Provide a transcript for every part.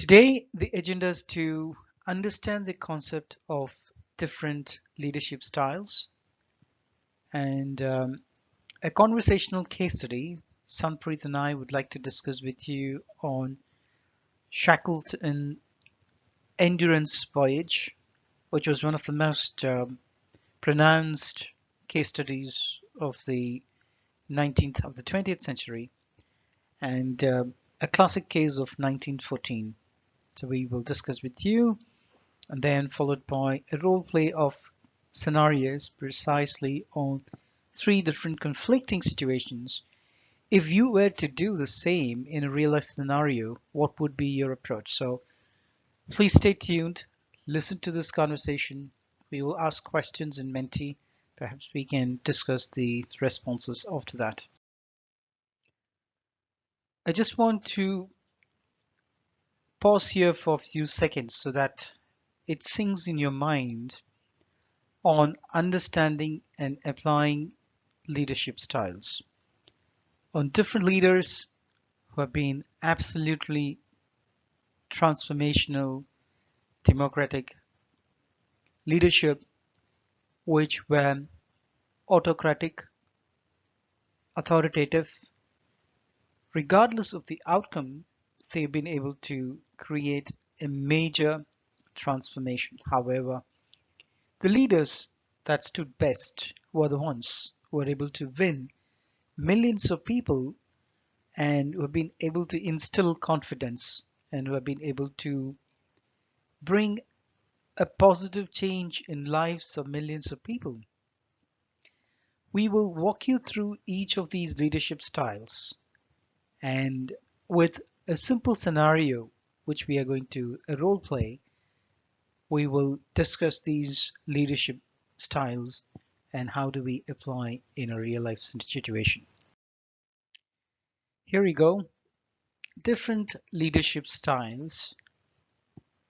Today, the agenda is to understand the concept of different leadership styles and a conversational case study. Sanpreet and I would like to discuss with you on Shackleton Endurance Voyage, which was one of the most pronounced case studies of the 19th of the 20th century and a classic case of 1914. So we will discuss with you and then followed by a role play of scenarios precisely on three different conflicting situations. If you were to do the same in a real life scenario, what would be your approach? So please stay tuned, listen to this conversation. We will ask questions in Menti. Perhaps we can discuss the responses after that. I just want to pause here for a few seconds so that it sinks in your mind on understanding and applying leadership styles, on different leaders who have been absolutely transformational, democratic leadership, which were autocratic, authoritative. Regardless of the outcome, they've been able to create a major transformation. However, the leaders that stood best were the ones who were able to win millions of people and who have been able to instill confidence and who have been able to bring a positive change in lives of millions of people. We will walk you through each of these leadership styles and with a simple scenario which we are going to role play, we will discuss these leadership styles and how do we apply in a real life situation. Here we go. Different leadership styles.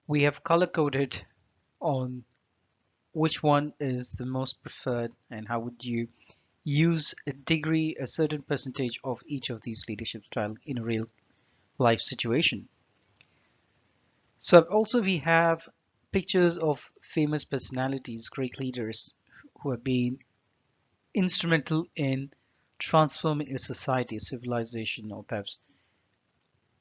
We have color coded on which one is the most preferred and how would you use a degree, a certain percentage of each of these leadership style in a real life situation. So also we have pictures of famous personalities, great leaders who have been instrumental in transforming a society, a civilization, or perhaps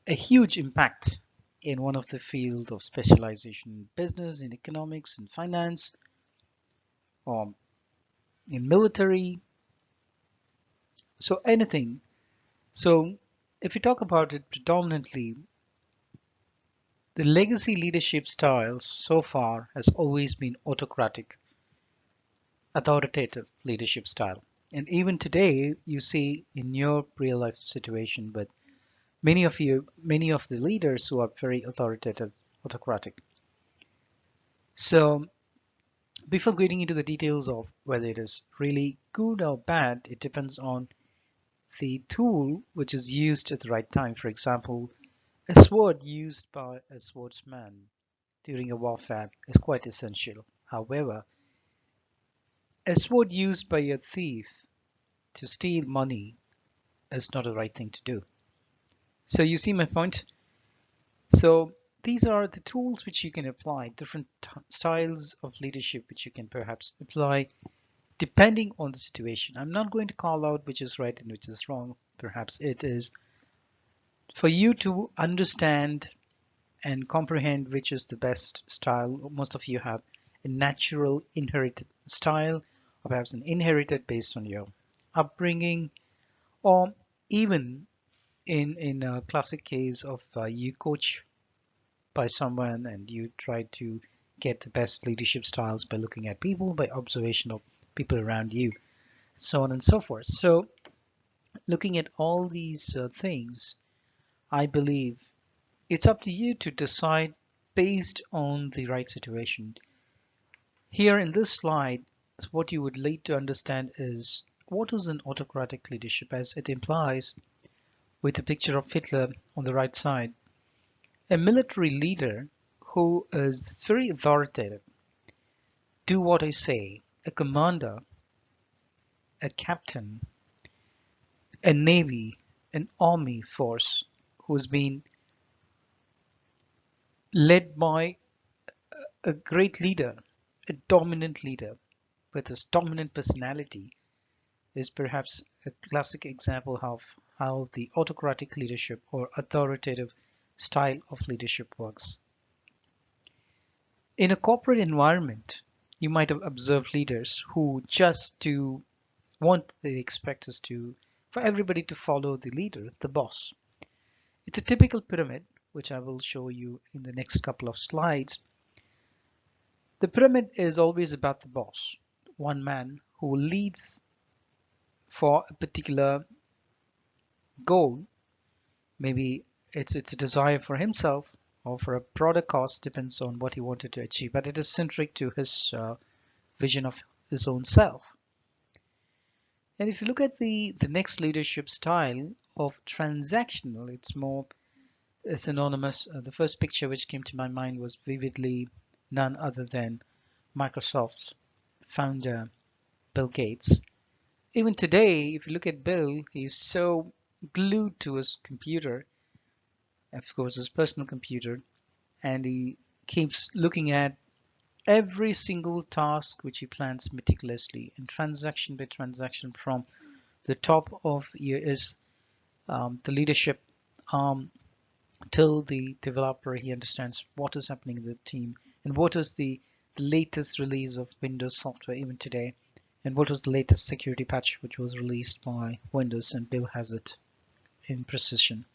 a huge impact in one of the field of specialization in business, in economics, in finance, or in military, so anything. So if we talk about it predominantly, the legacy leadership styles so far has always been autocratic, authoritative leadership style. And even today, you see in your real life situation, but many of the leaders who are very authoritative, autocratic. So before getting into the details of whether it is really good or bad, it depends on the tool which is used at the right time. For example, a sword used by a swordsman during a warfare is quite essential. However, a sword used by a thief to steal money is not the right thing to do. So you see my point? So these are the tools which you can apply, different styles of leadership which you can perhaps apply depending on the situation. I'm not going to call out which is right and which is wrong. Perhaps it is for you to understand and comprehend which is the best style. Most of you have a natural inherited style, or perhaps an inherited based on your upbringing, or even in a classic case of you coach by someone and you try to get the best leadership styles by looking at people, by observation of people around you, so on and so forth. So looking at all these things, I believe it's up to you to decide based on the right situation. Here in this slide, what you would need to understand is what is an autocratic leadership as it implies with the picture of Hitler on the right side. A military leader who is very authoritative, do what I say, a commander, a captain, a navy, an army force who's been led by a great leader, a dominant leader with this dominant personality is perhaps a classic example of how the autocratic leadership or authoritative style of leadership works. In a corporate environment, you might have observed leaders who just to want they expect us to for everybody to follow the leader, the boss. It's a typical pyramid, which I will show you in the next couple of slides. The pyramid is always about the boss, one man who leads for a particular goal. Maybe it's a desire for himself or for a broader cause, depends on what he wanted to achieve, but it is centric to his vision of his own self. And if you look at the next leadership style of transactional, it's more synonymous. The first picture which came to my mind was vividly none other than Microsoft's founder, Bill Gates. Even today, if you look at Bill, he's so glued to his computer, of course, his personal computer, and he keeps looking at every single task which he plans meticulously and transaction by transaction from the top of his the leadership till the developer. He understands what is happening in the team and what is the latest release of Windows software even today, and what was the latest security patch which was released by Windows, and Bill has it in precision.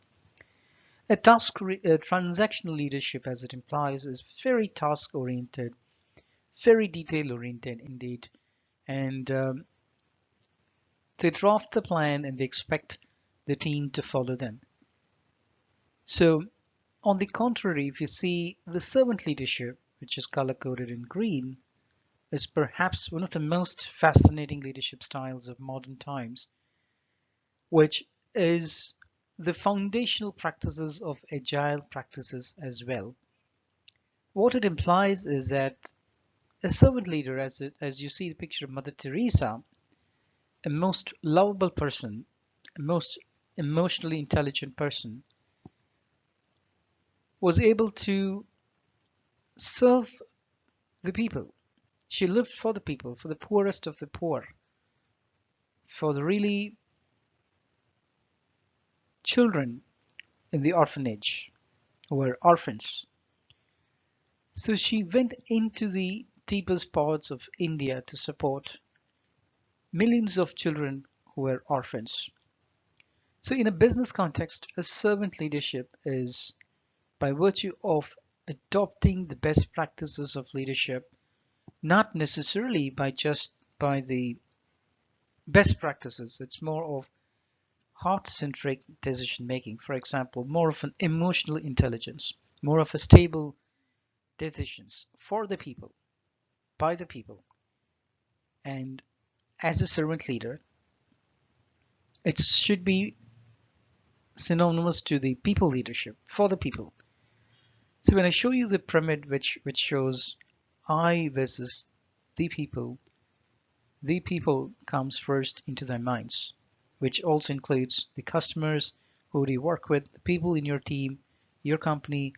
A transactional leadership, as it implies, is very task oriented, very detail oriented indeed, and they draft the plan and they expect the team to follow them. So on the contrary, if you see the servant leadership, which is color coded in green, is perhaps one of the most fascinating leadership styles of modern times, which is the foundational practices of agile practices as well. What it implies is that a servant leader, as you see the picture of Mother Teresa, a most lovable person, a most emotionally intelligent person, was able to serve the people. She lived for the people, for the poorest of the poor, for the really children in the orphanage who were orphans. So she went into the deepest parts of India to support millions of children who were orphans. So in a business context, a servant leadership is by virtue of adopting the best practices of leadership, not necessarily by the best practices. It's more of heart-centric decision making. For example, more of an emotional intelligence, more of a stable decisions for the people, by the people. And as a servant leader, it should be synonymous to the people leadership for the people. So when I show you the pyramid which shows I versus the people comes first into their minds, which also includes the customers, who do you work with, the people in your team, your company,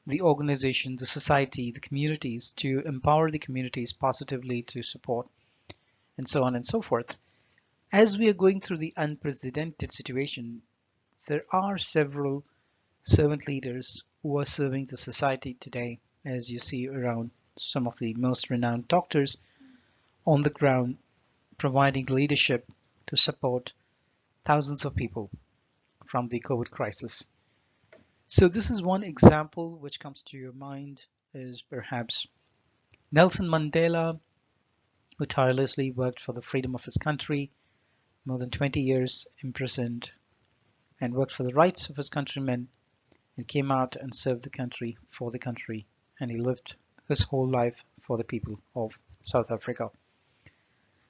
the organization, the society, the communities, to empower the communities positively, to support, and so on and so forth. As we are going through the unprecedented situation, there are several servant leaders who are serving the society today, as you see around some of the most renowned doctors on the ground providing leadership to support thousands of people from the COVID crisis. So this is one example which comes to your mind is perhaps Nelson Mandela, who tirelessly worked for the freedom of his country, more than 20 years imprisoned, and worked for the rights of his countrymen, and came out and served the country for the country, and he lived his whole life for the people of South Africa.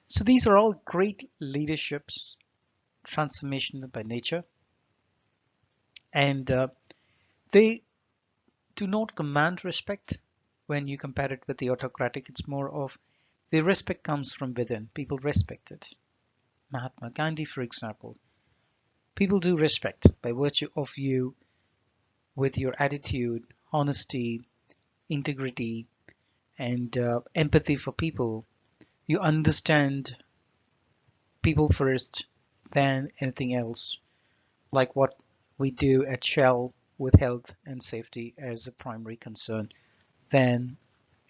So these are all great leaderships, transformational by nature, and they do not command respect when you compare it with the autocratic. It's more of the respect comes from within. People respect it. Mahatma Gandhi, for example, people do respect by virtue of you with your attitude, honesty, integrity, and empathy for people. You understand people first than anything else, like what we do at Shell with health and safety as a primary concern than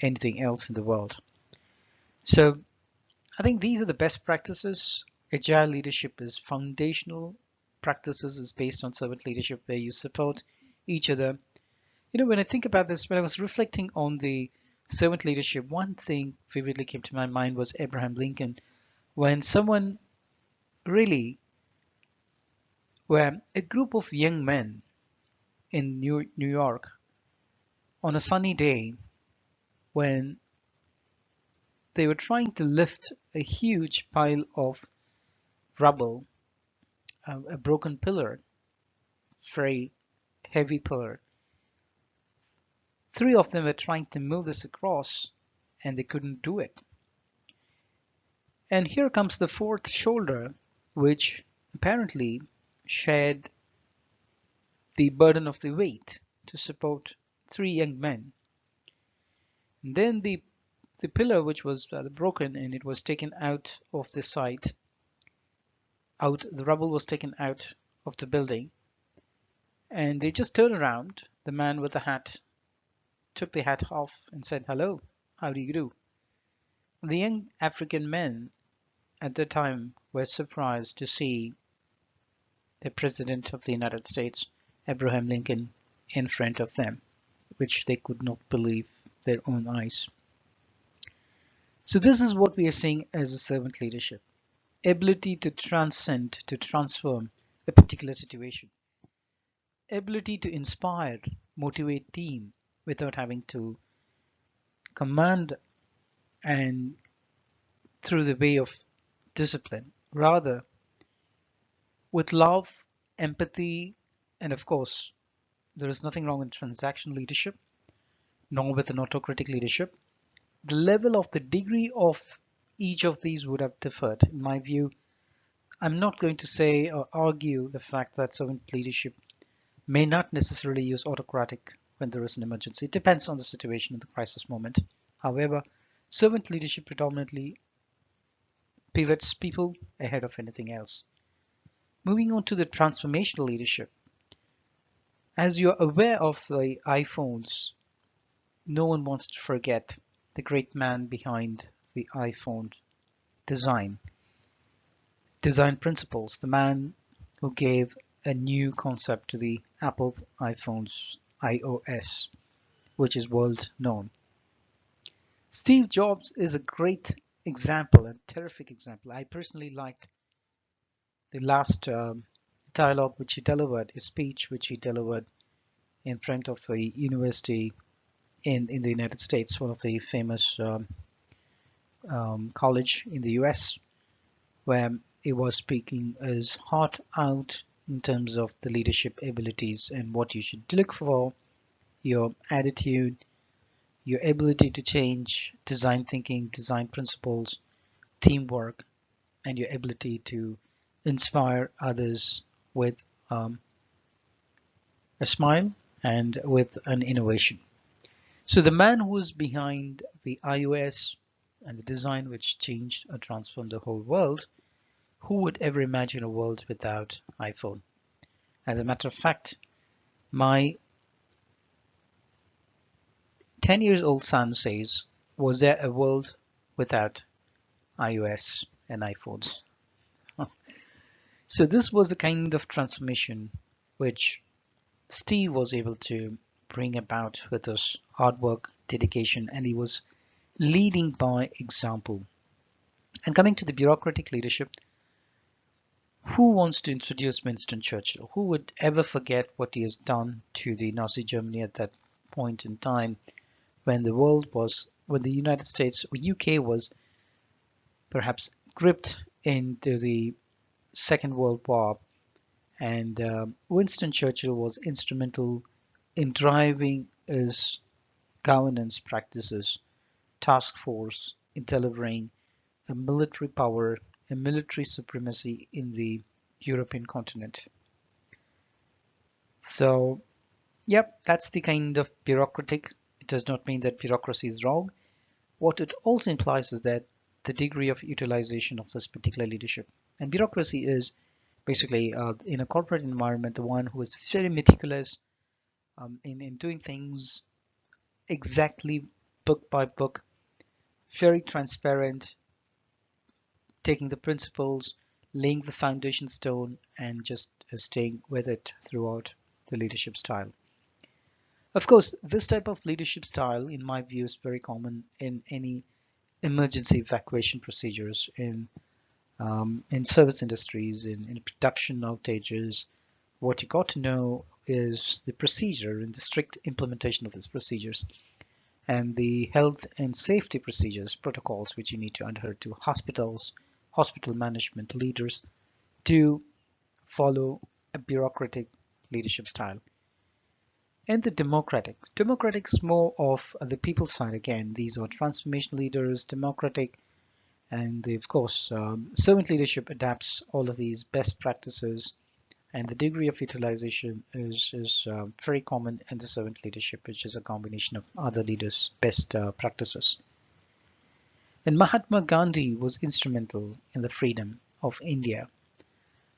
anything else in the world. So I think these are the best practices. Agile leadership is foundational practices is based on servant leadership where you support each other. When I think about this, when I was reflecting on the servant leadership, one thing vividly came to my mind was Abraham Lincoln. When someone really, where a group of young men in New York on a sunny day, when they were trying to lift a huge pile of rubble, a broken pillar, very heavy pillar. Three of them were trying to move this across and they couldn't do it. And here comes the fourth shoulder, which apparently shared the burden of the weight to support three young men. And then the pillar, which was broken, and it was taken out of the site, the rubble was taken out of the building, and they just turned around. The man with the hat took the hat off and said, "Hello, how do you do?" The young African men at the time were surprised to see the President of the United States, Abraham Lincoln, in front of them, which they could not believe their own eyes. So this is what we are seeing as a servant leadership. Ability to transcend, to transform a particular situation. Ability to inspire, motivate team without having to command and through the way of discipline. Rather, with love, empathy, and of course, there is nothing wrong with transactional leadership, nor with an autocratic leadership. The level of the degree of each of these would have differed. In my view, I'm not going to say or argue the fact that servant leadership may not necessarily use autocratic when there is an emergency. It depends on the situation and the crisis moment. However, servant leadership predominantly pivots people ahead of anything else. Moving on to the transformational leadership. As you're aware of the iPhones, no one wants to forget the great man behind the iPhone design principles, the man who gave a new concept to the Apple iPhones iOS, which is world known. Steve Jobs is a great example, a terrific example. I personally liked the last dialogue which he delivered, his speech which he delivered in front of the university in the United States, one of the famous college in the US, where he was speaking his heart out in terms of the leadership abilities and what you should look for, your attitude, your ability to change, design thinking, design principles, teamwork, and your ability to inspire others with a smile and with an innovation. So the man who was behind the iOS and the design which changed or transformed the whole world, who would ever imagine a world without iPhone? As a matter of fact, my 10 years old son says, was there a world without iOS and iPhones? So this was the kind of transformation which Steve was able to bring about with his hard work, dedication, and he was leading by example. And coming to the bureaucratic leadership, who wants to introduce Winston Churchill? Who would ever forget what he has done to the Nazi Germany at that point in time when the United States or UK was perhaps gripped into the Second World War, and Winston Churchill was instrumental in driving his governance practices, task force, in delivering a military power, a military supremacy in the European continent. So Yep, that's the kind of bureaucratic. It does not mean that bureaucracy is wrong. What it also implies is that the degree of utilization of this particular leadership. And bureaucracy is basically, in a corporate environment, the one who is very meticulous in doing things exactly book by book, very transparent, taking the principles, laying the foundation stone, and just staying with it throughout the leadership style. Of course, this type of leadership style, in my view, is very common in any emergency evacuation procedures in service industries, in production outages. What you got to know is the procedure and the strict implementation of these procedures and the health and safety procedures, protocols which you need to adhere to hospitals, hospital management leaders to follow a bureaucratic leadership style. And the democratic is more of the people side again. These are transformation leaders, democratic, and of course, servant leadership adapts all of these best practices, and the degree of utilization is very common in the servant leadership, which is a combination of other leaders' best practices. And Mahatma Gandhi was instrumental in the freedom of India.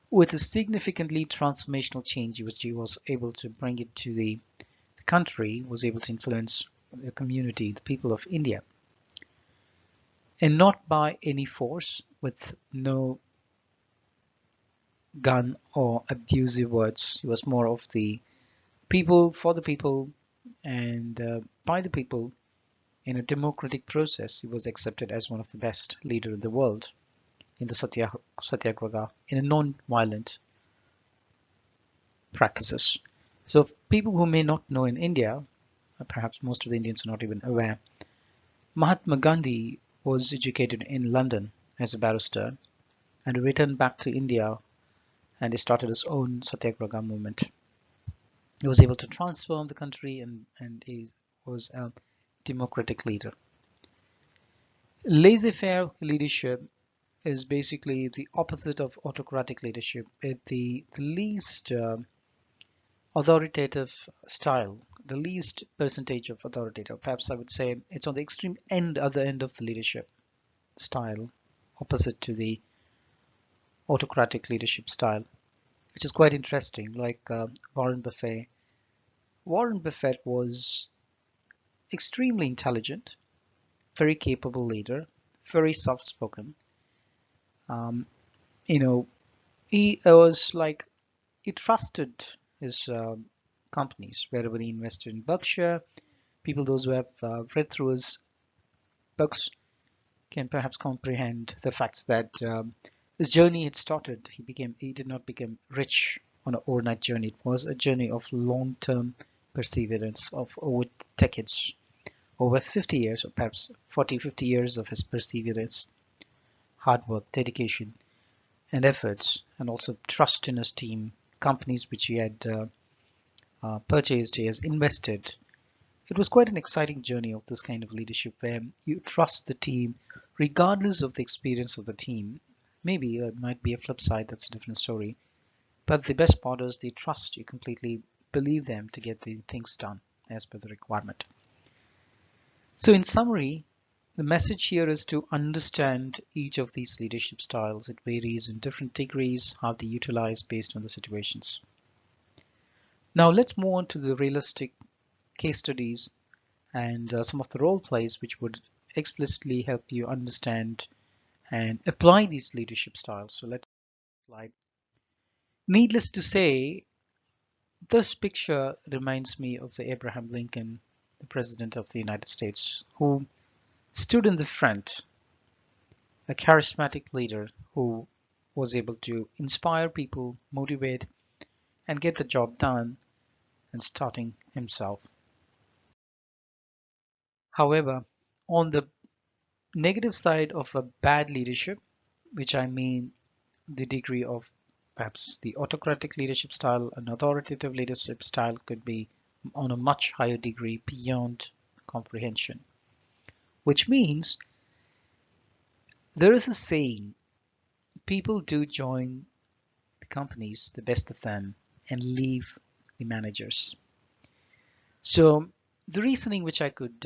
With a significantly transformational change which he was able to bring it to the country, was able to influence the community, the people of India, and not by any force, with no gun or abusive words. He was more of the people for the people and by the people in a democratic process. He was accepted as one of the best leader in the world in the Satyagraha in a non-violent practices. So people who may not know in India, perhaps most of the Indians are not even aware, Mahatma Gandhi was educated in London as a barrister and returned back to India and he started his own Satyagraha movement. He was able to transform the country and he was a democratic leader. Laissez-faire leadership is basically the opposite of autocratic leadership. The least authoritative style, the least percentage of authoritative. Perhaps I would say it's on the extreme end, other end of the leadership style, opposite to the autocratic leadership style, which is quite interesting. Like Warren Buffett. Warren Buffett was extremely intelligent, very capable leader, very soft-spoken. Um, you know, he was like he trusted his companies wherever he invested in Berkshire. People, those who have read through his books, can perhaps comprehend the facts that his journey had started. He did not become rich on an overnight journey. It was a journey of long-term perseverance of over decades, over 50 years, or perhaps 40, 50 years of his perseverance, hard work, dedication, and efforts, and also trust in his team, companies which he had purchased, he has invested. It was quite an exciting journey of this kind of leadership where you trust the team regardless of the experience of the team. Maybe it might be a flip side, that's a different story. But the best part is the trust. You completely believe them to get the things done as per the requirement. So in summary, the message here is to understand each of these leadership styles. It varies in different degrees, how they utilize based on the situations. Now let's move on to the realistic case studies and some of the role plays which would explicitly help you understand and apply these leadership styles. So let's slide. Needless to say, this picture reminds me of the Abraham Lincoln, the President of the United States, who stood in the front, a charismatic leader who was able to inspire people, motivate, and get the job done, and starting himself. However, on the negative side of a bad leadership, which I mean the degree of perhaps the autocratic leadership style, an authoritative leadership style could be on a much higher degree beyond comprehension, which means there is a saying people do join the companies, the best of them, and leave the managers. So the reasoning which I could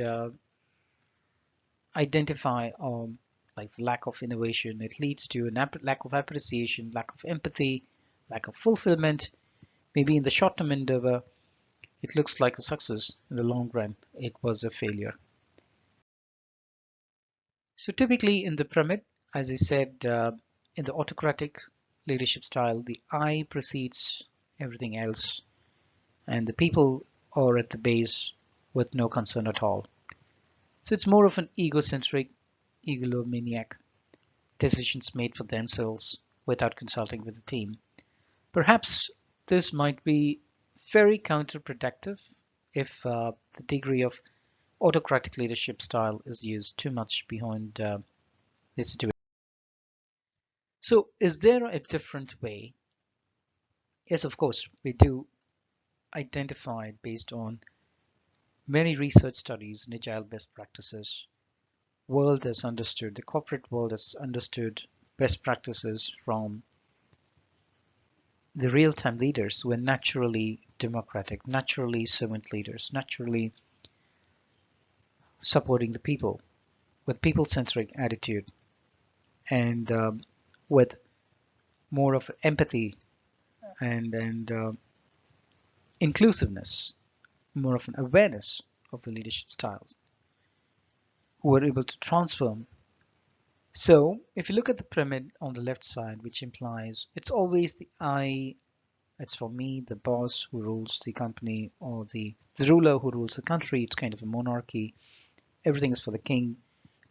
identify like the lack of innovation, it leads to an lack of appreciation, lack of empathy, lack of fulfillment. Maybe in the short-term endeavor, it looks like a success. In the long run, it was a failure. So typically in the pyramid, as I said, in the autocratic leadership style, the I precedes everything else, and the people are at the base with no concern at all. So it's more of an egocentric, egomaniac, decisions made for themselves without consulting with the team. Perhaps this might be very counterproductive if the degree of autocratic leadership style is used too much behind the situation. So, is there a different way? Yes, of course, we do identify based on many research studies and agile best practices. World has understood, the corporate world has understood best practices from the real-time leaders who are naturally democratic, naturally servant leaders, naturally supporting the people with people-centric attitude and with more of empathy and inclusiveness, more of an awareness of the leadership styles who are able to transform. So if you look at the pyramid on the left side, which implies it's always the I, it's for me, the boss who rules the company or the ruler who rules the country. It's kind of a monarchy. Everything is for the king.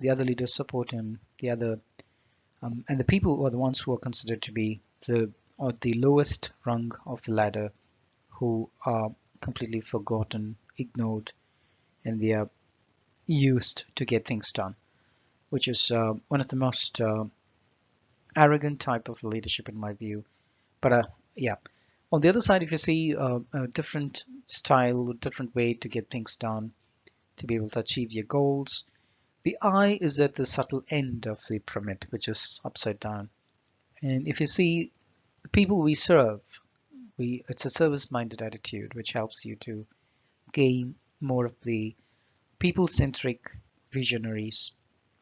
The other leaders support him. And the people are the ones who are considered to be the lowest rung of the ladder, who are completely forgotten, ignored, and they are used to get things done, which is one of the most arrogant type of leadership in my view. But yeah, on the other side, if you see a different style, different way to get things done, to be able to achieve your goals, the I is at the subtle end of the pyramid, which is upside down. And if you see the people we serve, it's a service-minded attitude, which helps you to gain more of the people-centric visionaries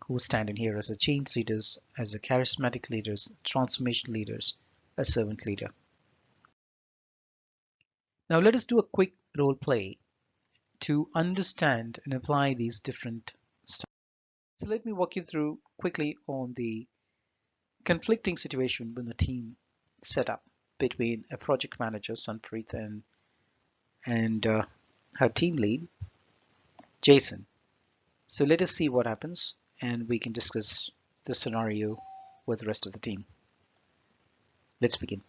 who stand in here as a change leaders, as a charismatic leaders, transformation leaders, a servant leader. Now let us do a quick role play to understand and apply these different styles. So let me walk you through quickly on the conflicting situation when the team set up between a project manager, Sanpreet, and her team lead, Jason. So let us see what happens and we can discuss the scenario with the rest of the team. Let's begin.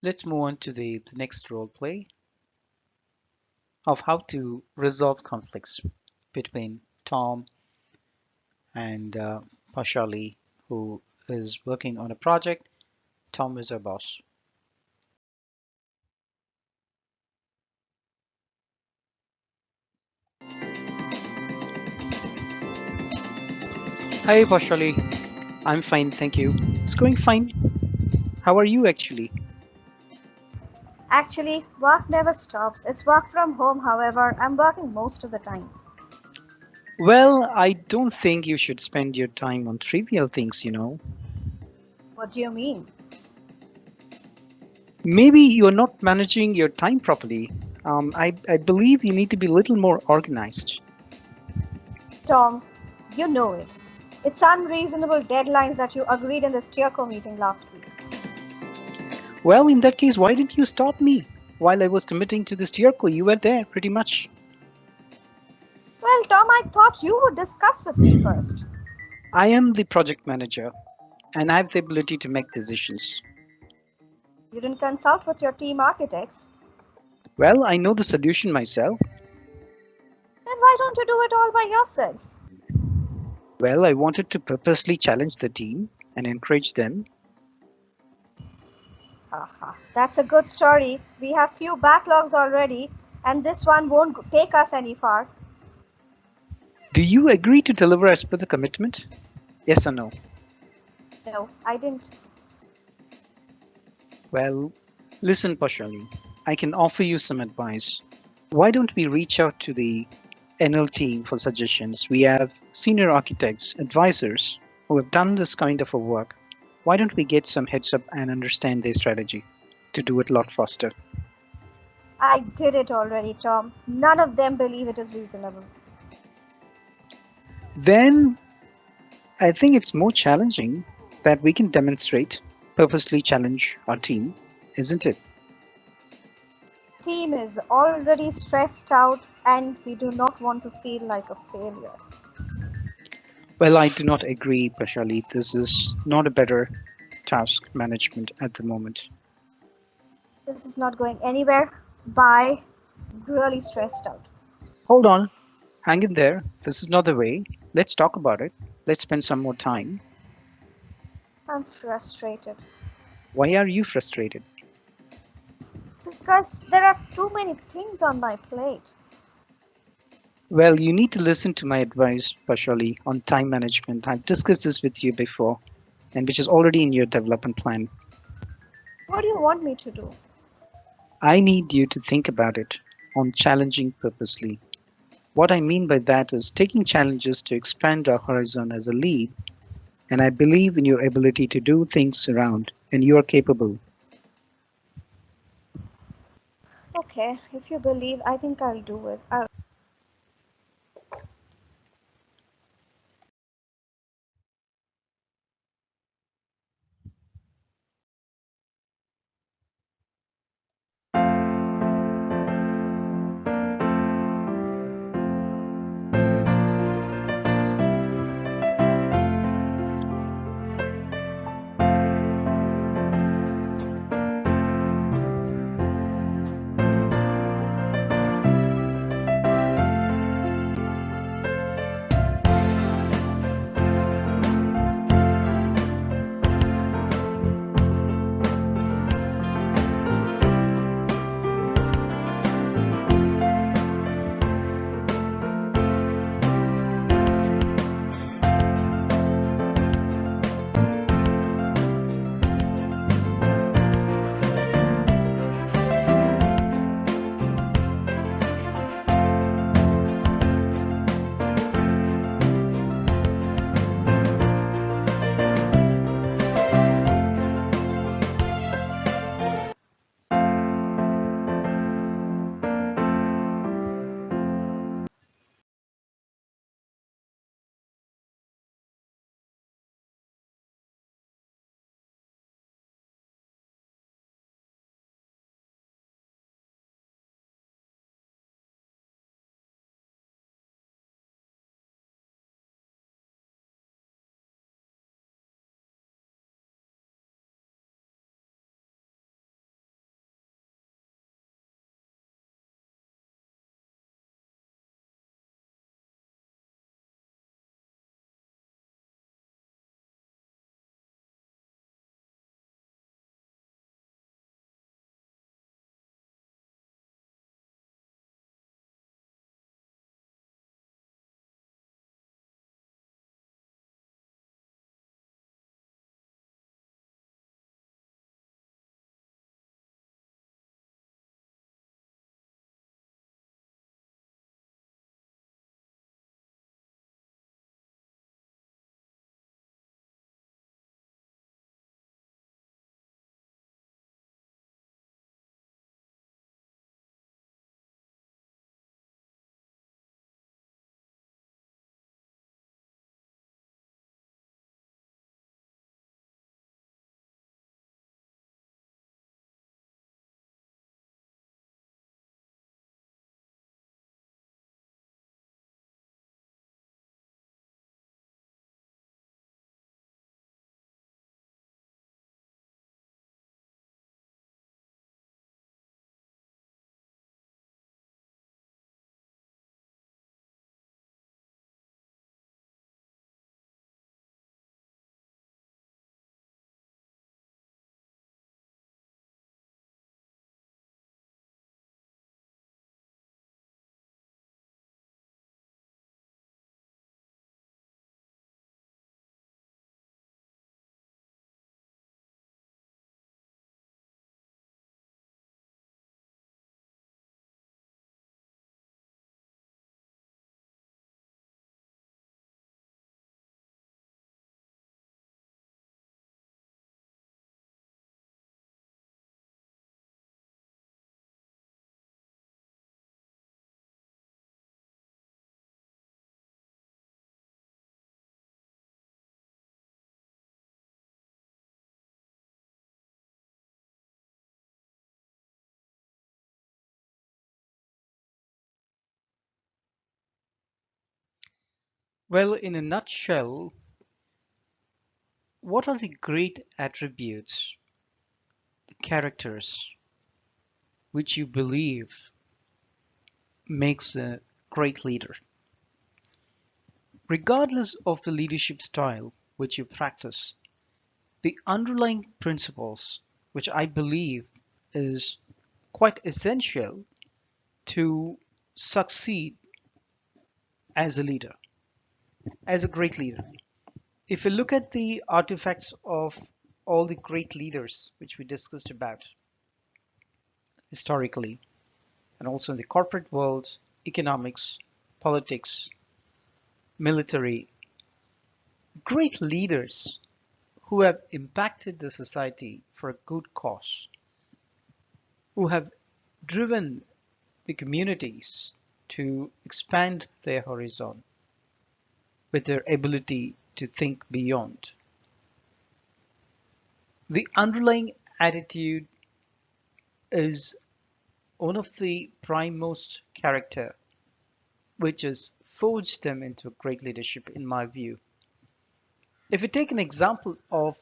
Let's move on to the next role play of how to resolve conflicts between Tom and Pashali, who is working on a project. Tom is our boss. Hi, Pashali. I'm fine, thank you. It's going fine. How are you actually? Actually, work never stops. It's work from home, however, I'm working most of the time. Well, I don't think you should spend your time on trivial things. What do you mean? Maybe you're not managing your time properly. I believe you need to be a little more organized. Tom, you know it. It's unreasonable deadlines that you agreed in the steerco meeting last week. Well, in that case, why didn't you stop me? While I was committing to this Tierko, you were there pretty much. Well, Tom, I thought you would discuss with me first. I am the project manager and I have the ability to make decisions. You didn't consult with your team architects. Well, I know the solution myself. Then why don't you do it all by yourself? Well, I wanted to purposely challenge the team and encourage them. Haha, that's a good story. We have few backlogs already, and this one won't take us any far. Do you agree to deliver as per the commitment? Yes or no? No, I didn't. Well, listen, Pashali, I can offer you some advice. Why don't we reach out to the NL team for suggestions? We have senior architects, advisors who have done this kind of a work. Why don't we get some heads up and understand their strategy to do it a lot faster? I did it already, Tom. None of them believe it is reasonable. Then I think it's more challenging that we can demonstrate, purposely challenge our team, isn't it? Team is already stressed out and we do not want to feel like a failure. Well, I do not agree, Pashali. This is not a better task management at the moment. This is not going anywhere. Bye. Really stressed out. Hold on, hang in there. This is not the way. Let's talk about it. Let's spend some more time. I'm frustrated Why are you frustrated? because there are too many things on my plate. Well, you need to listen to my advice, Pashali, on time management. I've discussed this with you before, and which is already in your development plan. What do you want me to do? I need you to think about it on challenging purposely. What I mean by that is taking challenges to expand our horizon as a lead, and I believe in your ability to do things around, and you are capable. Okay, if you believe, I think I'll do it. Well, in a nutshell, what are the great attributes, characters, which you believe makes a great leader? Regardless of the leadership style which you practice, the underlying principles, which I believe is quite essential to succeed as a leader, as a great leader. If we look at the artifacts of all the great leaders which we discussed about historically, and also in the corporate world, economics, politics, military, great leaders who have impacted the society for a good cause, who have driven the communities to expand their horizon with their ability to think beyond. The underlying attitude is one of the primemost character which has forged them into great leadership in my view. If we take an example of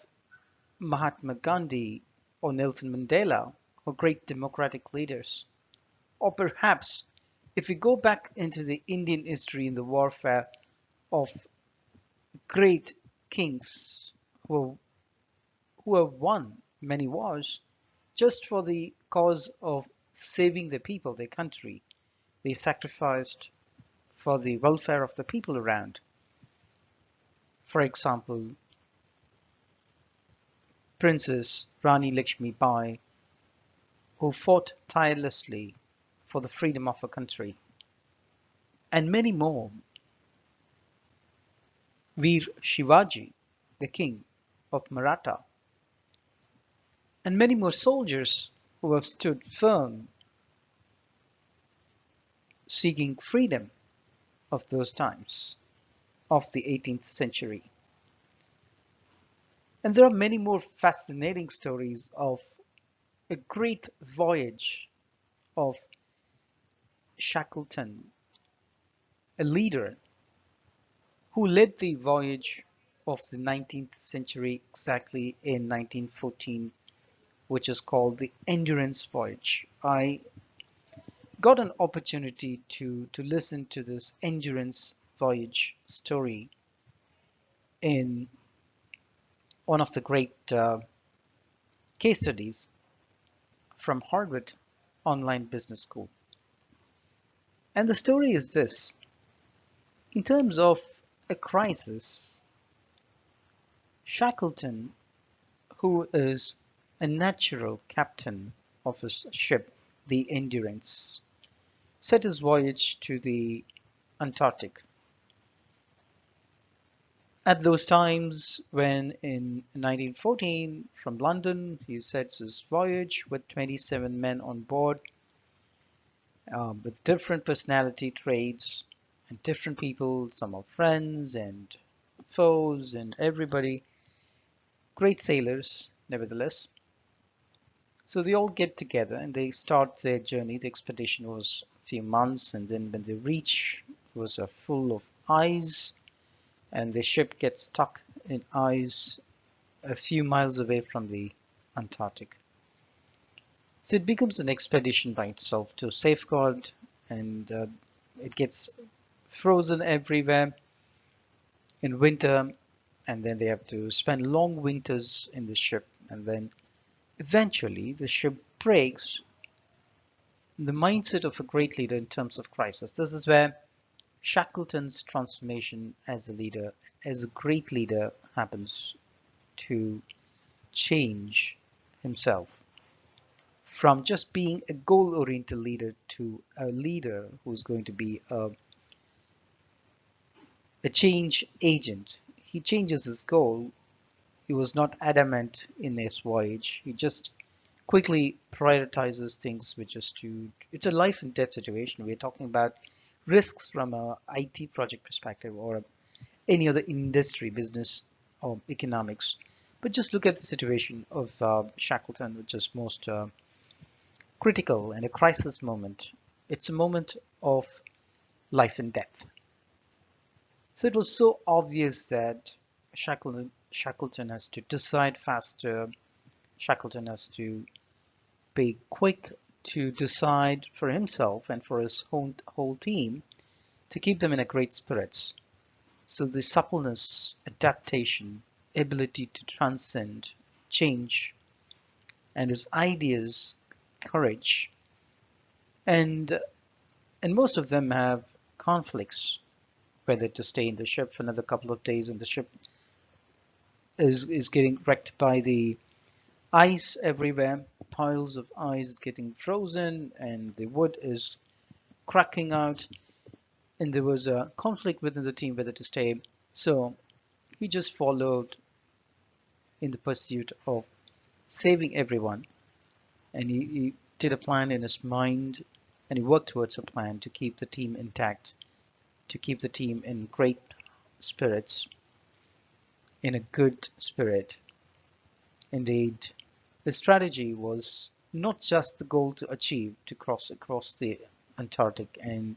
Mahatma Gandhi or Nelson Mandela or great democratic leaders, or perhaps if we go back into the Indian history in the warfare of great kings who, who have won many wars just for the cause of saving the people, their country. They sacrificed for the welfare of the people around. For example, Princess Rani Lakshmi Bai, who fought tirelessly for the freedom of her country, and many more. Veer Shivaji, the king of Maratha, and many more soldiers who have stood firm seeking freedom of those times of the 18th century. And there are many more fascinating stories of a great voyage of Shackleton, a leader who led the voyage of the 19th century exactly in 1914, which is called the Endurance Voyage. I got an opportunity to listen to this Endurance Voyage story in one of the great case studies from Harvard Online Business School. And the story is this. In terms of a crisis, Shackleton, who is a natural captain of his ship, the Endurance, set his voyage to the Antarctic. At those times when in 1914 from London he sets his voyage with 27 men on board with different personality traits and different people, some are friends and foes and everybody, great sailors nevertheless. So they all get together and they start their journey. The expedition was a few months, and then when they reach, it was full of ice, and the ship gets stuck in ice a few miles away from the Antarctic. So it becomes an expedition by itself to safeguard, and it gets frozen everywhere in winter, and then they have to spend long winters in the ship, and then eventually the ship breaks. The mindset of a great leader in terms of crisis. This is where Shackleton's transformation as a leader, as a great leader, happens to change himself from just being a goal-oriented leader to a leader who's going to be a change agent. He changes his goal. He was not adamant in his voyage. He just quickly prioritizes things which is to, it's a life and death situation. We're talking about risks from a IT project perspective or any other industry, business or economics. But just look at the situation of Shackleton, which is most critical and a crisis moment. It's a moment of life and death. So it was so obvious that Shackleton has to decide faster. Shackleton has to be quick to decide for himself and for his whole team to keep them in a great spirits. So the suppleness, adaptation, ability to transcend, change, and his ideas, courage, and and most of them have conflicts, whether to stay in the ship for another couple of days and the ship is getting wrecked by the ice everywhere, piles of ice getting frozen, and the wood is cracking out, and there was a conflict within the team whether to stay. So he just followed in the pursuit of saving everyone, and he did a plan in his mind, and he worked towards a plan to keep the team intact, to keep the team in great spirits, in a good spirit. Indeed, the strategy was not just the goal to achieve to cross across the Antarctic and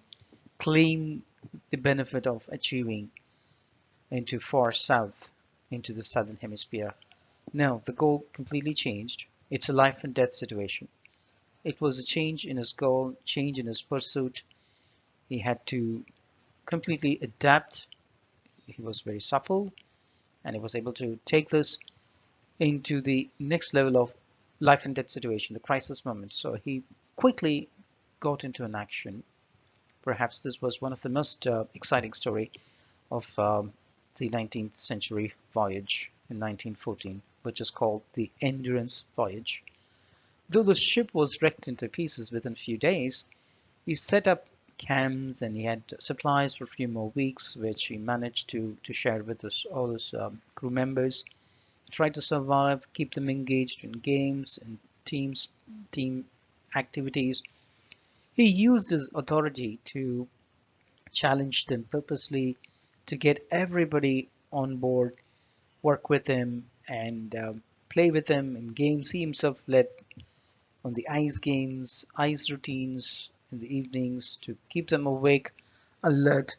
claim the benefit of achieving into far south, into the southern hemisphere. No, the goal completely changed. It's a life and death situation. It was a change in his goal, change in his pursuit. He had to completely adapt. He was very supple and he was able to take this into the next level of life and death situation, the crisis moment. So he quickly got into an action. Perhaps this was one of the most exciting story of the 19th century voyage in 1914, which is called the Endurance Voyage. Though the ship was wrecked into pieces within a few days, he set up camps and he had supplies for a few more weeks, which he managed to share with all his crew members. He tried to survive, keep them engaged in games and team activities. He used his authority to challenge them purposely, to get everybody on board, work with him, and play with him in games. He himself led on the ice games, ice routines in the evenings to keep them awake, alert.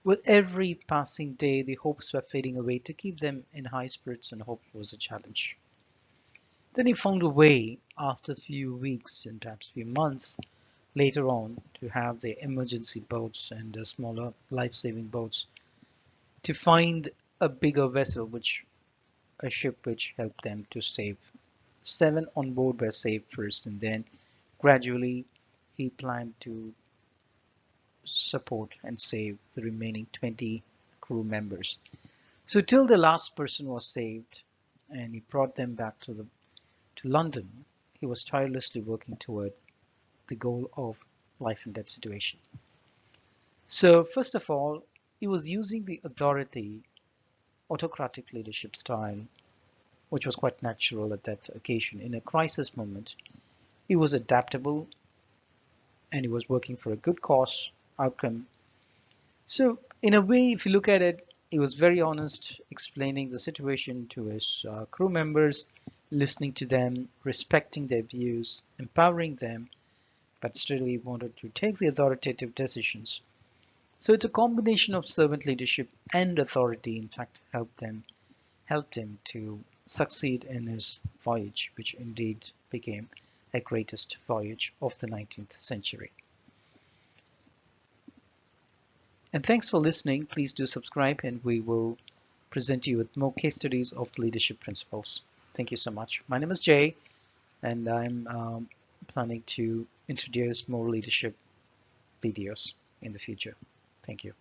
With every passing day, the hopes were fading away to keep them in high spirits, and hope was a challenge. Then he found a way, after a few weeks and perhaps a few months later on, to have the emergency boats and the smaller life-saving boats to find a bigger vessel, which a ship which helped them to save. 7 on board were saved first, and then gradually he planned to support and save the remaining 20 crew members. So till the last person was saved and he brought them back to London, he was tirelessly working toward the goal of life and death situation. So first of all, he was using the authority, autocratic leadership style, which was quite natural at that occasion. In a crisis moment, he was adaptable and he was working for a good cause outcome. So in a way, if you look at it, he was very honest, explaining the situation to his crew members, listening to them, respecting their views, empowering them, but still he wanted to take the authoritative decisions. So it's a combination of servant leadership and authority, in fact, helped him to succeed in his voyage, which indeed became the greatest voyage of the 19th century. And thanks for listening. Please do subscribe, and we will present you with more case studies of leadership principles. Thank you so much. My name is Jay, and I'm planning to introduce more leadership videos in the future. Thank you.